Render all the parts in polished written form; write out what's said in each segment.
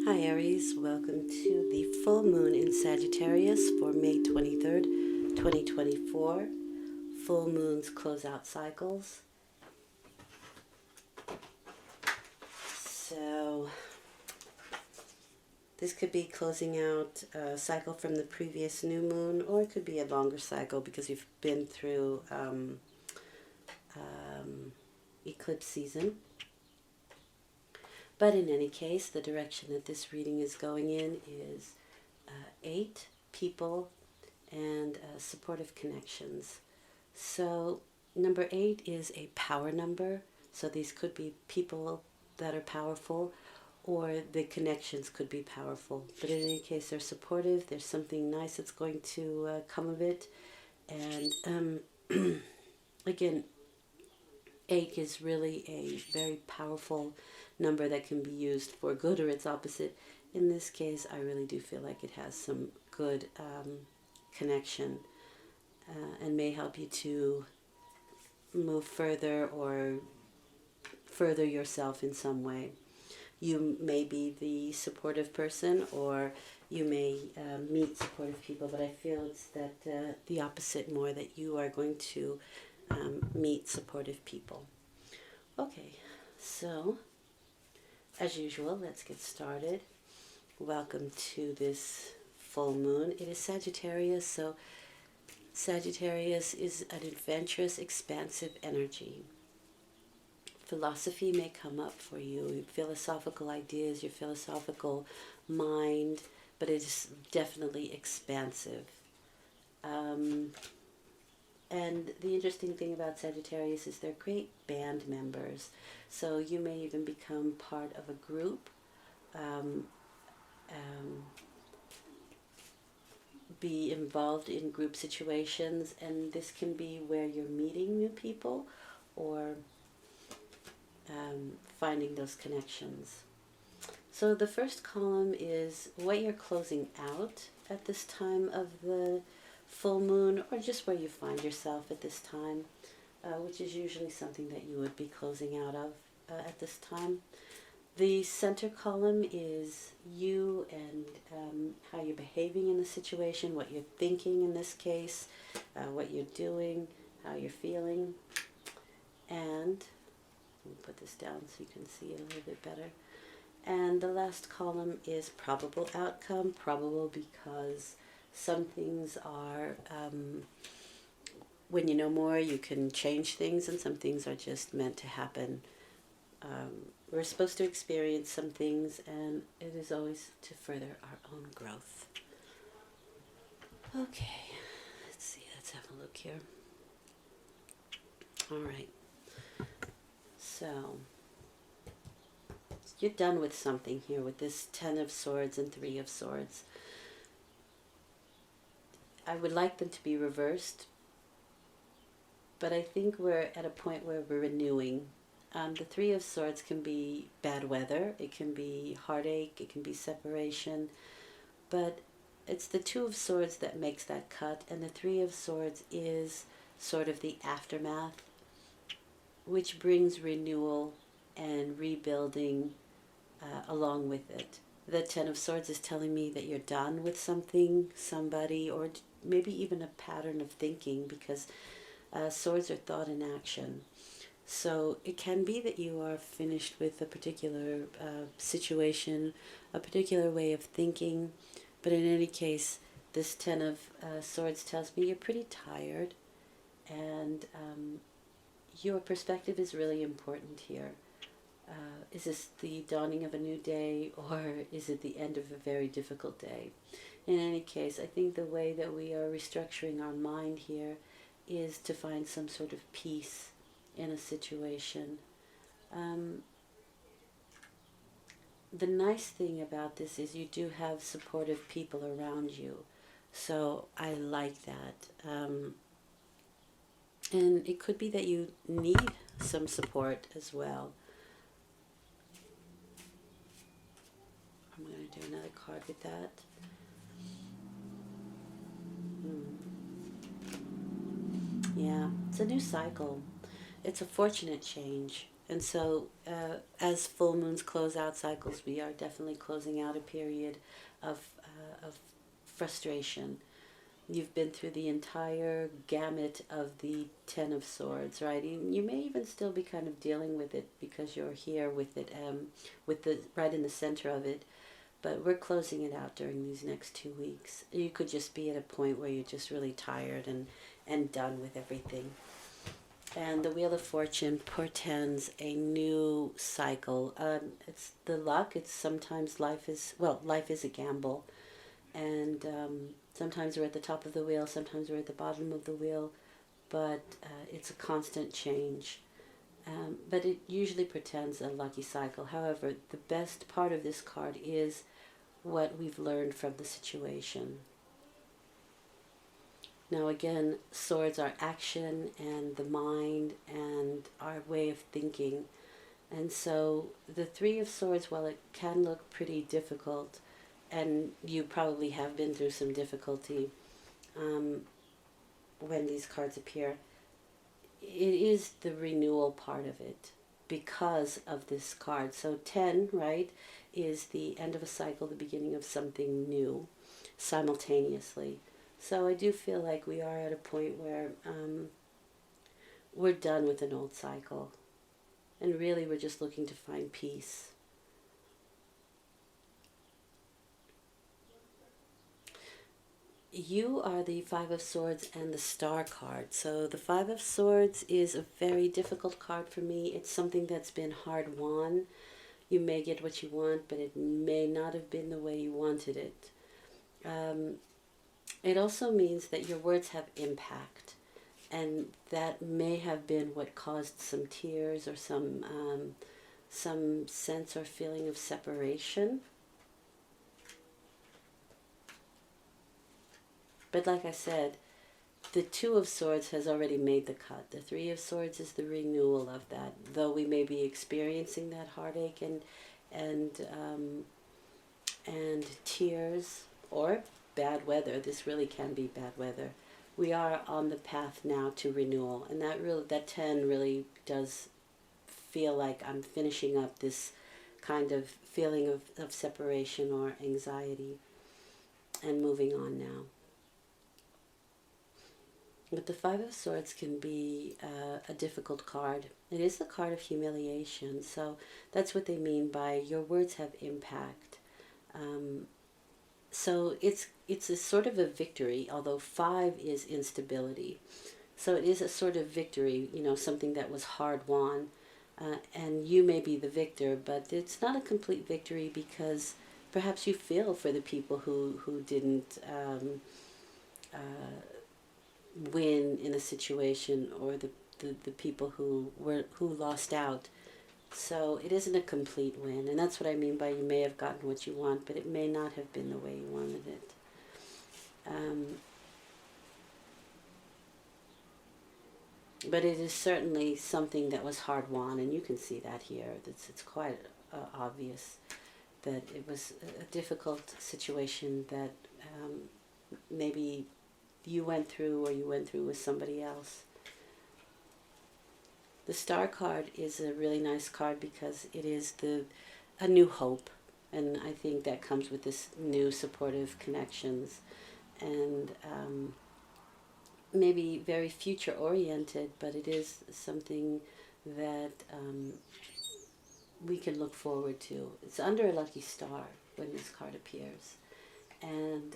Hi Aries, welcome to the full moon in Sagittarius for May 23rd, 2024. Full moons close out cycles. So this could be closing out a cycle from the previous new moon, or it could be a longer cycle because you've been through eclipse season. But in any case, the direction that this reading is going in is 8 people and supportive connections. So number 8 is a power number. So these could be people that are powerful, or the connections could be powerful. But in any case, they're supportive. There's something nice that's going to come of it. And again, 8 is really a very powerful number that can be used for good or its opposite. In this case, I really do feel like it has some good connection and may help you to move further or further yourself in some way. You may be the supportive person, or you may meet supportive people, but I feel it's that the opposite more, that you are going to meet supportive people. Okay, so as usual, let's get started. Welcome to this full moon. It is Sagittarius, so Sagittarius is an adventurous, expansive energy. Philosophy may come up for you, philosophical ideas, your philosophical mind, but it is definitely expansive. And the interesting thing about Sagittarius is they're great band members. So you may even become part of a group, be involved in group situations, and this can be where you're meeting new people or finding those connections. So the first column is what you're closing out at this time of the full moon, or just where you find yourself at this time, which is usually something that you would be closing out of at this time. The center column is you and how you're behaving in the situation, what you're thinking in this case, what you're doing, how you're feeling. And let me put this down so you can see it a little bit better. And the last column is probable outcome. Probable because some things are, when you know more, you can change things, and some things are just meant to happen. We're supposed to experience some things, and it is always to further our own growth. Okay, let's see, let's have a look here. All right, so you're done with something here with this 10 of Swords and 3 of Swords. I would like them to be reversed, but I think we're at a point where we're renewing. The 3 of Swords can be bad weather, it can be heartache, it can be separation, but it's the 2 of Swords that makes that cut, and the 3 of Swords is sort of the aftermath, which brings renewal and rebuilding along with it. The 10 of Swords is telling me that you're done with something, somebody, or maybe even a pattern of thinking, because swords are thought in action. So it can be that you are finished with a particular situation, a particular way of thinking, but in any case, this 10 of Swords tells me you're pretty tired, and your perspective is really important here. Is this the dawning of a new day, or is it the end of a very difficult day? In any case, I think the way that we are restructuring our mind here is to find some sort of peace in a situation. The nice thing about this is you do have supportive people around you, so I like that. And it could be that you need some support as well. I'm going to do another card with that. Yeah, it's a new cycle. It's a fortunate change. And so as full moons close out cycles, we are definitely closing out a period of frustration. You've been through the entire gamut of the Ten of Swords, right? You may even still be kind of dealing with it because you're here with it, with the right in the center of it. But we're closing it out during these next 2 weeks. You could just be at a point where you're just really tired and done with everything. And the Wheel of Fortune portends a new cycle. It's the luck. It's sometimes life is a gamble. And sometimes we're at the top of the wheel, sometimes we're at the bottom of the wheel, but it's a constant change. But it usually portends a lucky cycle. However, the best part of this card is what we've learned from the situation. Now again, swords are action and the mind and our way of thinking. And so the Three of Swords, while it can look pretty difficult, and you probably have been through some difficulty when these cards appear, it is the renewal part of it because of this card. So 10, right, is the end of a cycle, the beginning of something new simultaneously. So I do feel like we are at a point where we're done with an old cycle. And really we're just looking to find peace. You are the Five of Swords and the Star card. So the Five of Swords is a very difficult card for me. It's something that's been hard won. You may get what you want, but it may not have been the way you wanted it. It also means that your words have impact. And that may have been what caused some tears or some sense or feeling of separation. But like I said, the Two of Swords has already made the cut. The Three of Swords is the renewal of that. Though we may be experiencing that heartache and tears or bad weather. This really can be bad weather. We are on the path now to renewal, and that 10 really does feel like I'm finishing up this kind of feeling of separation or anxiety and moving on now. But the Five of Swords can be a difficult card. It is the card of humiliation, so that's what they mean by your words have impact. So it's a sort of a victory, although 5 is instability. So it is a sort of victory, something that was hard won. And you may be the victor, but it's not a complete victory because perhaps you feel for the people who didn't win in a situation, or the people who lost out. So it isn't a complete win, and that's what I mean by you may have gotten what you want, but it may not have been the way you wanted it. But it is certainly something that was hard won, and you can see that here. It's quite obvious that it was a difficult situation that maybe you went through or you went through with somebody else. The Star card is a really nice card because it is a new hope, and I think that comes with this new supportive connections and maybe very future oriented, but it is something that we can look forward to. It's under a lucky star when this card appears, and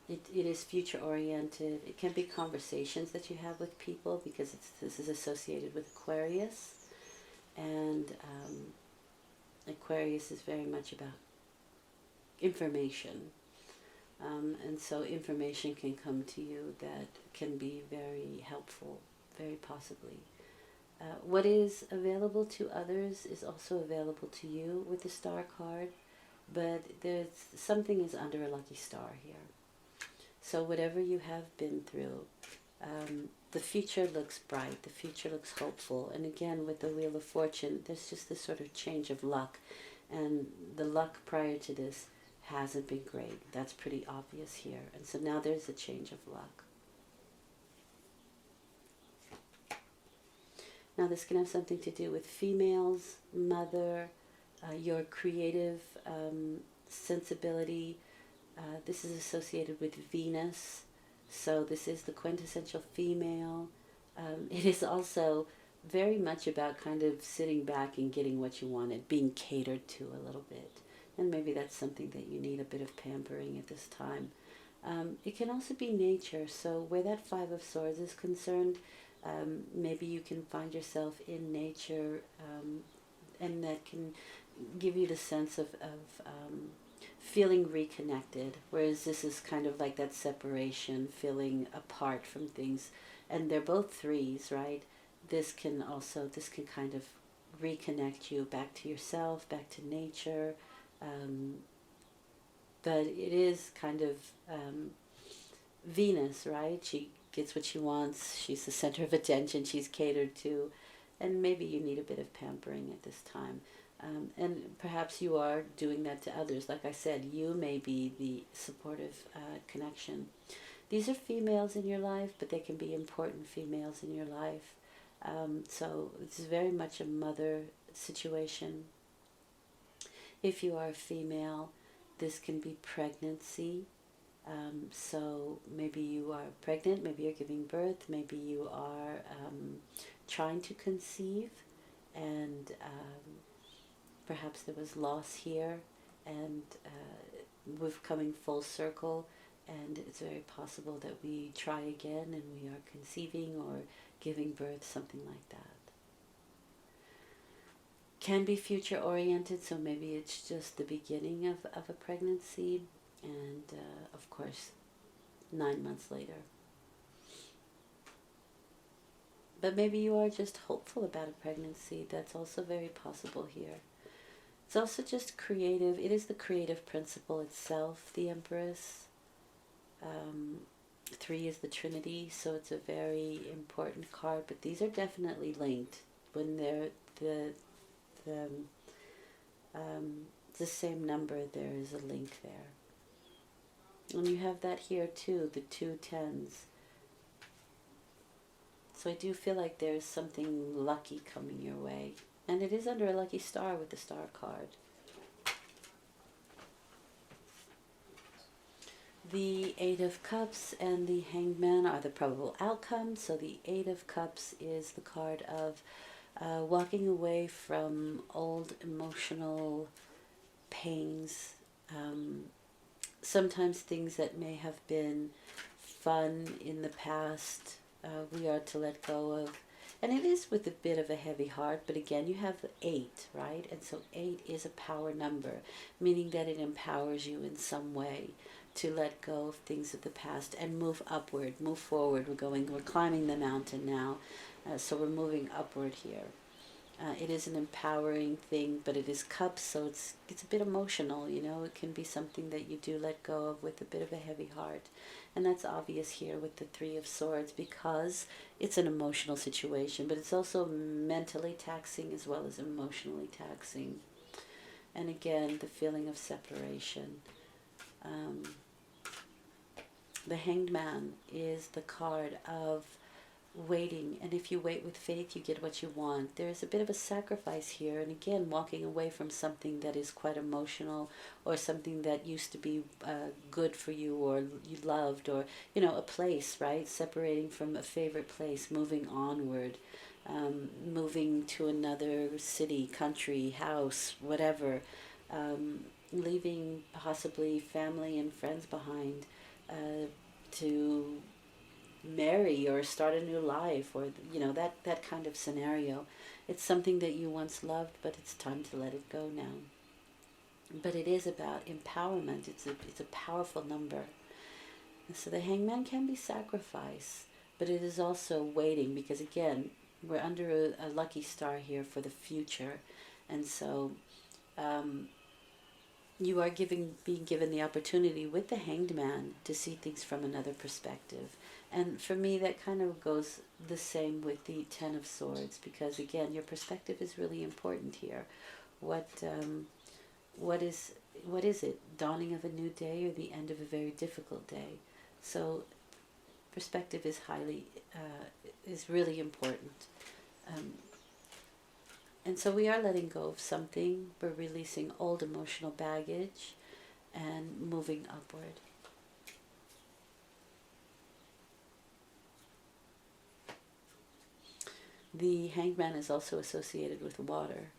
it is future oriented. It can be conversations that you have with people because this is associated with Aquarius, and Aquarius is very much about information. And so information can come to you that can be very helpful, very possibly. What is available to others is also available to you with the Star card, but something is under a lucky star here. So whatever you have been through, the future looks bright, the future looks hopeful. And again, with the Wheel of Fortune, there's just this sort of change of luck. And the luck prior to this hasn't been great. That's pretty obvious here. And so now there's a change of luck. Now this can have something to do with females, mother, your creative sensibility. This is associated with Venus, so this is the quintessential female. It is also very much about kind of sitting back and getting what you wanted, being catered to a little bit. And maybe that's something that you need a bit of pampering at this time. It can also be nature, so where that Five of Swords is concerned, maybe you can find yourself in nature, and that can give you the sense of feeling reconnected, whereas this is kind of like that separation, feeling apart from things. And they're both threes, right? This can kind of reconnect you back to yourself, back to nature. But it is kind of Venus, right? She gets what she wants. She's the center of attention. She's catered to. And maybe you need a bit of pampering at this time. And perhaps you are doing that to others. Like I said, you may be the supportive connection. These are females in your life, but they can be important females in your life. So it's very much a mother situation. If you are a female, this can be pregnancy. So maybe you are pregnant, maybe you're giving birth, maybe you are trying to conceive, and perhaps there was loss here, and we've coming full circle, and it's very possible that we try again and we are conceiving or giving birth, something like that. Can be future oriented, so maybe it's just the beginning of a pregnancy, and of course 9 months later. But maybe you are just hopeful about a pregnancy. That's also very possible here. It's also just creative. It is the creative principle itself, the Empress. 3 is the Trinity, so it's a very important card, but these are definitely linked. When they're the same number, there is a link there. And you have that here too, the 2 tens. So I do feel like there's something lucky coming your way. And it is under a lucky star with the star card. The 8 of Cups and the Hanged Man are the probable outcomes. So the 8 of Cups is the card of walking away from old emotional pains. Sometimes things that may have been fun in the past, we are to let go of. And it is with a bit of a heavy heart, but again, you have 8, right? And so 8 is a power number, meaning that it empowers you in some way to let go of things of the past and move upward, move forward. We're climbing the mountain now, so we're moving upward here. It is an empowering thing, but it is cups, so it's a bit emotional, you know. It can be something that you do let go of with a bit of a heavy heart. And that's obvious here with the 3 of Swords, because it's an emotional situation, but it's also mentally taxing as well as emotionally taxing. And again, the feeling of separation. The Hanged Man is the card of waiting, and if you wait with faith, you get what you want. There's a bit of a sacrifice here, and again, walking away from something that is quite emotional, or something that used to be good for you, or you loved, or a place, right? Separating from a favorite place, moving onward, moving to another city, country, house, whatever, leaving possibly family and friends behind, to marry or start a new life, or that kind of scenario. It's something that you once loved, but it's time to let it go now. But it is about empowerment. It's a powerful number. And so the Hangman can be sacrifice, but it is also waiting, because again, we're under a lucky star here for the future. And so you are being given the opportunity with the Hanged Man to see things from another perspective. And for me, that kind of goes the same with the 10 of Swords, because again, your perspective is really important here. What is it? Dawning of a new day, or the end of a very difficult day? So perspective is really important. And so we are letting go of something. We're releasing old emotional baggage and moving upward. The hangman is also associated with water,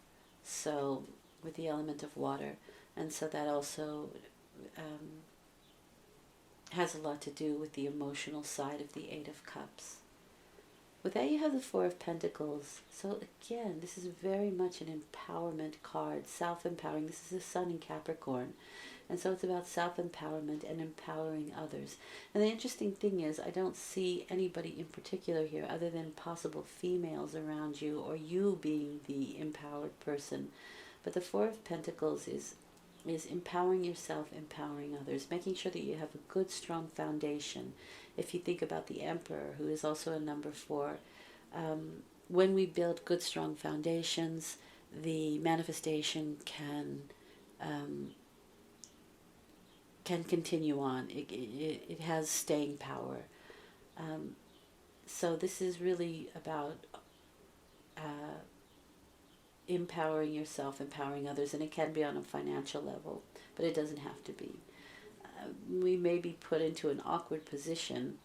so with the element of water. And so that also has a lot to do with the emotional side of the Eight of Cups. With that, you have the Four of Pentacles. So again, this is very much an empowerment card, self-empowering. This is the Sun in Capricorn. And so it's about self-empowerment and empowering others. And the interesting thing is, I don't see anybody in particular here other than possible females around you or you being the empowered person. But the Four of Pentacles is empowering yourself, empowering others, making sure that you have a good, strong foundation. If you think about the Emperor, who is also a number 4, when we build good, strong foundations, the manifestation can continue on. It has staying power. So this is really about empowering yourself, empowering others, and it can be on a financial level, but it doesn't have to be. We may be put into an awkward position,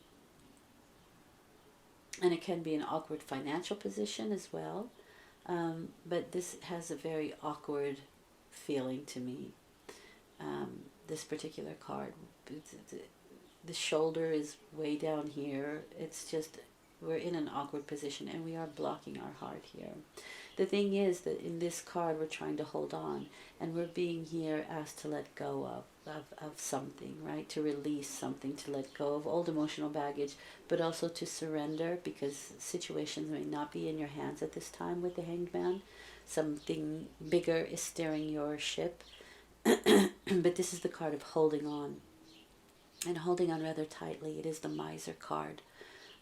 and it can be an awkward financial position as well, but this has a very awkward feeling to me. This particular card, the shoulder is way down here. It's just, we're in an awkward position and we are blocking our heart here. The thing is that in this card we're trying to hold on, and we're being here asked to let go of something, right? To release something, to let go of old emotional baggage, but also to surrender, because situations may not be in your hands at this time with the Hanged Man. Something bigger is steering your ship. But this is the card of holding on, and holding on rather tightly. It is the Miser card.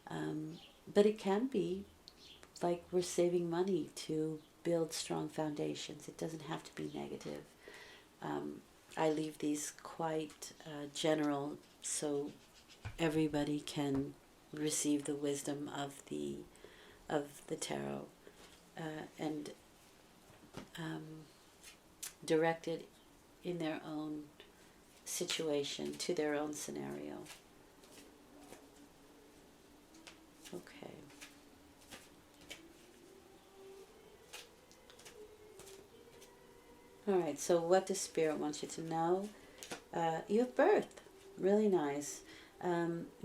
But it can be like we're saving money to build strong foundations. It doesn't have to be negative. I leave these quite general, so everybody can receive the wisdom of the tarot, and direct it in their own situation, to their own scenario. Okay. All right, so what does Spirit want you to know? You have birth. Really nice.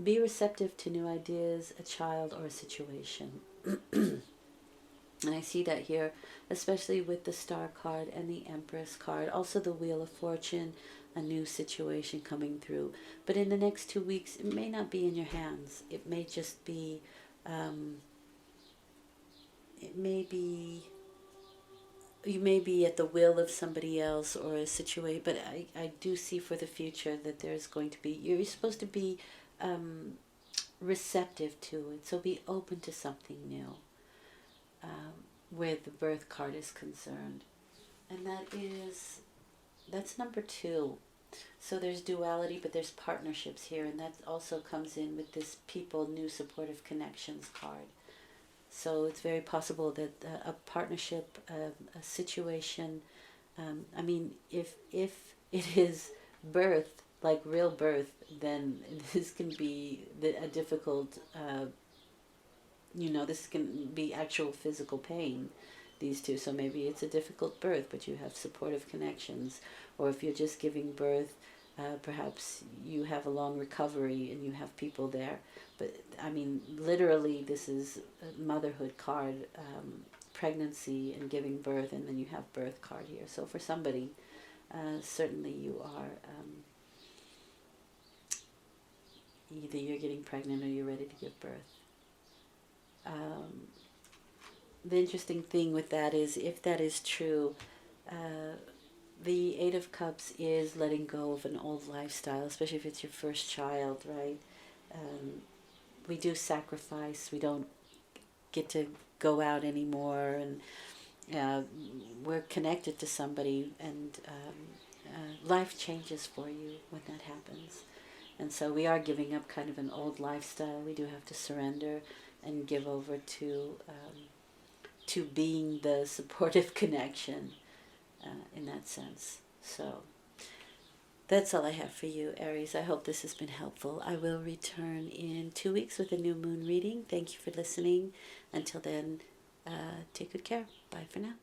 Be receptive to new ideas, a child, or a situation. And I see that here, especially with the Star card and the Empress card. Also the Wheel of Fortune, a new situation coming through. But in the next 2 weeks, it may not be in your hands. It may just be, you may be at the will of somebody else or a situation. But I do see for the future that there's going to be, you're supposed to be receptive to it. So be open to something new. Where the birth card is concerned. And that's number 2. So there's duality, but there's partnerships here, and that also comes in with this people, new supportive connections card. So it's very possible that a partnership, a situation, I mean, if it is birth, like real birth, then this can be a difficult, this can be actual physical pain, these two. So maybe it's a difficult birth, but you have supportive connections. Or if you're just giving birth, perhaps you have a long recovery and you have people there. But I mean, literally, this is a motherhood card, pregnancy and giving birth, and then you have birth card here. So for somebody, certainly you are, either you're getting pregnant or you're ready to give birth. The interesting thing with that is, if that is true, the Eight of Cups is letting go of an old lifestyle, especially if it's your first child, right? We do sacrifice. We don't get to go out anymore, and we're connected to somebody, and life changes for you when that happens. And so we are giving up kind of an old lifestyle. We do have to surrender and give over to to being the supportive connection in that sense. So that's all I have for you, Aries. I hope this has been helpful. I will return in 2 weeks with a new moon reading. Thank you for listening. Until then, take good care. Bye for now.